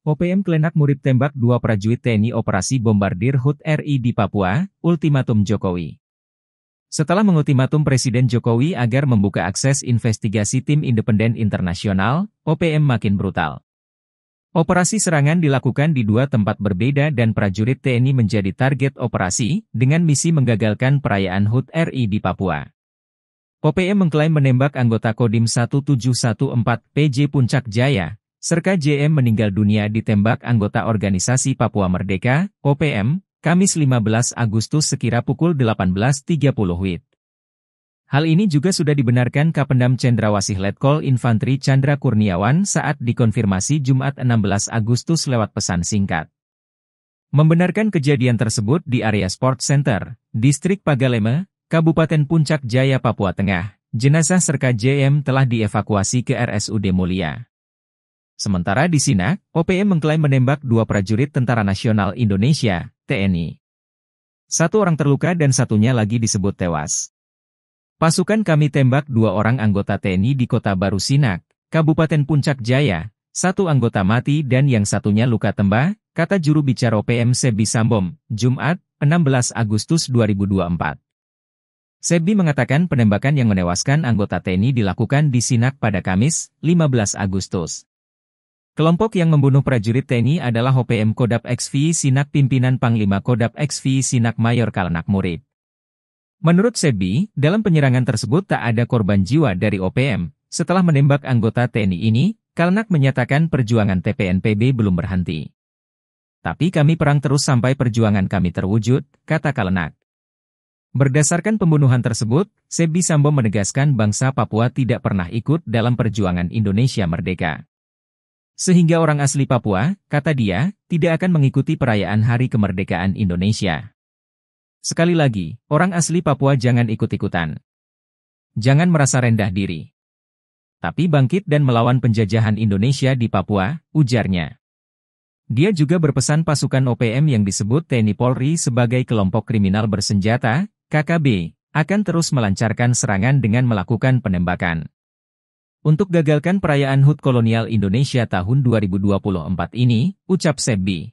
OPM Klenak Murid tembak 2 prajurit TNI operasi bombardir HUT RI di Papua, ultimatum Jokowi. Setelah mengultimatum Presiden Jokowi agar membuka akses investigasi tim independen internasional, OPM makin brutal. Operasi serangan dilakukan di 2 tempat berbeda dan prajurit TNI menjadi target operasi, dengan misi menggagalkan perayaan HUT RI di Papua. OPM mengklaim menembak anggota Kodim 1714 PJ Puncak Jaya, serta JM meninggal dunia ditembak anggota Organisasi Papua Merdeka, OPM, Kamis 15 Agustus sekira pukul 18.30 WIB. Hal ini juga sudah dibenarkan Kapendam Cendrawasih Letkol Infantri Chandra Kurniawan saat dikonfirmasi Jumat 16 Agustus lewat pesan singkat. Membenarkan kejadian tersebut di area Sport Center, Distrik Pagaleme, Kabupaten Puncak Jaya, Papua Tengah. Jenazah serta JM telah dievakuasi ke RSUD Mulia. Sementara di Sinak, OPM mengklaim menembak 2 prajurit Tentara Nasional Indonesia, TNI. 1 orang terluka dan satunya lagi disebut tewas. Pasukan kami tembak 2 orang anggota TNI di Kota Baru Sinak, Kabupaten Puncak Jaya, 1 anggota mati dan yang satunya luka tembak, kata juru bicara OPM Sebi Sambom, Jumat, 16 Agustus 2024. Sebi mengatakan penembakan yang menewaskan anggota TNI dilakukan di Sinak pada Kamis, 15 Agustus. Kelompok yang membunuh prajurit TNI adalah OPM Kodap XVI Sinak pimpinan Panglima Kodap XVI Sinak Mayor Klenak Murid. Menurut Sebi, dalam penyerangan tersebut tak ada korban jiwa dari OPM. Setelah menembak anggota TNI ini, Klenak menyatakan perjuangan TPNPB belum berhenti. Tapi kami perang terus sampai perjuangan kami terwujud, kata Klenak. Berdasarkan pembunuhan tersebut, Sebi Sambo menegaskan bangsa Papua tidak pernah ikut dalam perjuangan Indonesia merdeka. Sehingga orang asli Papua, kata dia, tidak akan mengikuti perayaan Hari Kemerdekaan Indonesia. Sekali lagi, orang asli Papua jangan ikut-ikutan. Jangan merasa rendah diri. Tapi bangkit dan melawan penjajahan Indonesia di Papua, ujarnya. Dia juga berpesan pasukan OPM yang disebut TNI Polri sebagai kelompok kriminal bersenjata, KKB, akan terus melancarkan serangan dengan melakukan penembakan. Untuk gagalkan perayaan HUT kolonial Indonesia tahun 2024 ini, ucap Sebi.